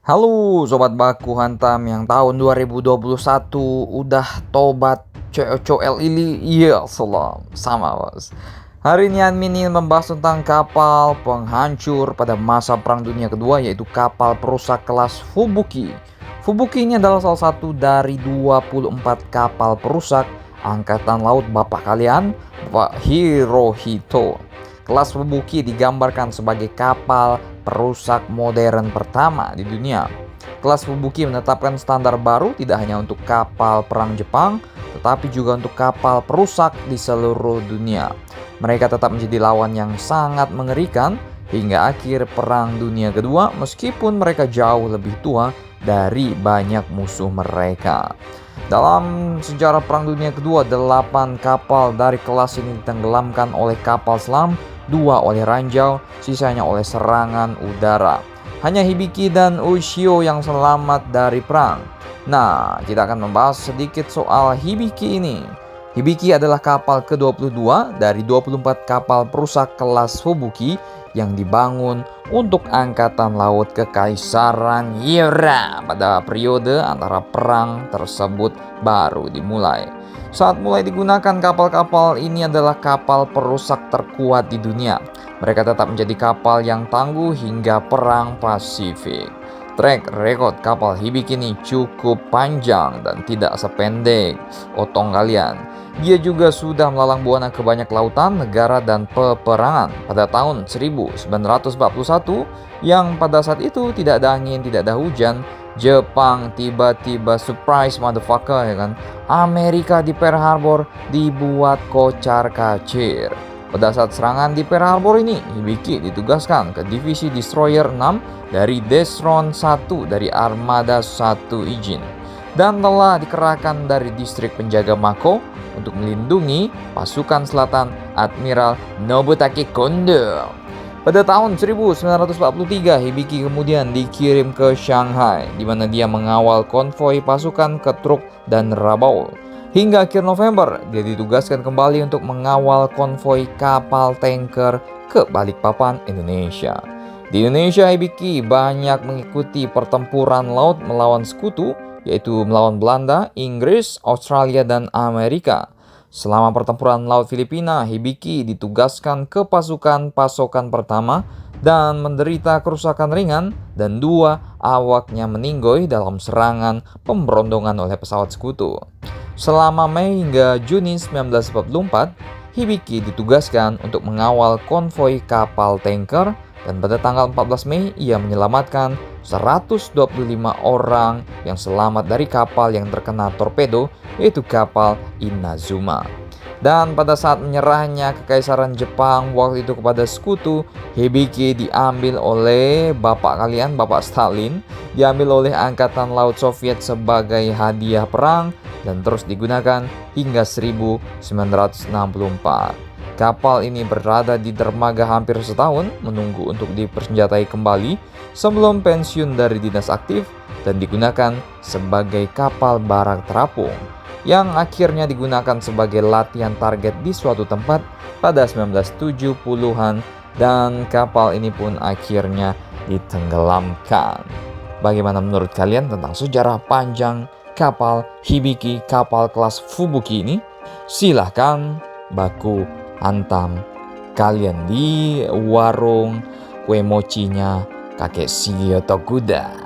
Halo Sobat Baku Hantam yang tahun 2021 udah tobat coel ini. Iya salam sama bos. Hari ini admin ingin membahas tentang kapal penghancur pada masa Perang Dunia Kedua, yaitu kapal perusak kelas Fubuki. Fubuki ini adalah salah satu dari 24 kapal perusak angkatan laut bapak kalian, Bapak Hirohito. Kelas Fubuki digambarkan sebagai kapal perusak modern pertama di dunia. Kelas Fubuki menetapkan standar baru tidak hanya untuk kapal perang Jepang, tetapi juga untuk kapal perusak di seluruh dunia. Mereka tetap menjadi lawan yang sangat mengerikan hingga akhir Perang Dunia Kedua, meskipun mereka jauh lebih tua dari banyak musuh mereka. Dalam sejarah Perang Dunia Kedua, 8 kapal dari kelas ini ditenggelamkan oleh kapal selam, 2 oleh ranjau, sisanya oleh serangan udara. Hanya Hibiki dan Ushio yang selamat dari perang. Nah, kita akan membahas sedikit soal Hibiki ini. Hibiki adalah kapal ke-22 dari 24 kapal perusak kelas Fubuki yang dibangun untuk Angkatan Laut Kekaisaran Yura pada periode antara perang tersebut baru dimulai. Saat mulai digunakan, kapal-kapal ini adalah kapal perusak terkuat di dunia. Mereka tetap menjadi kapal yang tangguh hingga Perang Pasifik. Track record kapal Hibiki ini cukup panjang dan tidak sependek otong kalian. Dia juga sudah melalang buana ke banyak lautan, negara, dan peperangan. Pada tahun 1941, yang pada saat itu tidak ada angin, tidak ada hujan, Jepang tiba-tiba surprise motherfucker, ya kan? Amerika di Pearl Harbor dibuat kocar-kacir. Pada saat serangan di Pearl Harbor ini, Hibiki ditugaskan ke divisi destroyer 6 dari Desron 1 dari Armada 1 izin, dan telah dikerahkan dari distrik penjaga Mako untuk melindungi pasukan selatan Admiral Nobutake Kondo. Pada tahun 1943, Hibiki kemudian dikirim ke Shanghai, di mana dia mengawal konvoi pasukan ke Truk dan Rabaul. Hingga akhir November, dia ditugaskan kembali untuk mengawal konvoi kapal tanker ke Balikpapan, Indonesia. Di Indonesia, Hibiki banyak mengikuti pertempuran laut melawan sekutu, yaitu melawan Belanda, Inggris, Australia, dan Amerika. Selama pertempuran laut Filipina, Hibiki ditugaskan ke pasukan pasokan pertama dan menderita kerusakan ringan, dan 2 awaknya meninggoy dalam serangan pemberondongan oleh pesawat sekutu. Selama Mei hingga Juni 1944, Hibiki ditugaskan untuk mengawal konvoi kapal tanker, dan pada tanggal 14 Mei ia menyelamatkan 125 orang yang selamat dari kapal yang terkena torpedo, yaitu kapal Inazuma. Dan pada saat menyerahnya Kekaisaran Jepang waktu itu kepada sekutu, Hibiki diambil oleh bapak kalian, Bapak Stalin, diambil oleh Angkatan Laut Soviet sebagai hadiah perang dan terus digunakan hingga 1964. Kapal ini berada di dermaga hampir setahun menunggu untuk dipersenjatai kembali sebelum pensiun dari dinas aktif, dan digunakan sebagai kapal barak terapung yang akhirnya digunakan sebagai latihan target di suatu tempat pada 1970-an, dan kapal ini pun akhirnya ditenggelamkan. Bagaimana menurut kalian tentang sejarah panjang kapal Hibiki, kapal kelas Fubuki ini? Silahkan baku hantam kalian di warung kue mochinya kakek Shigeo Tokuda.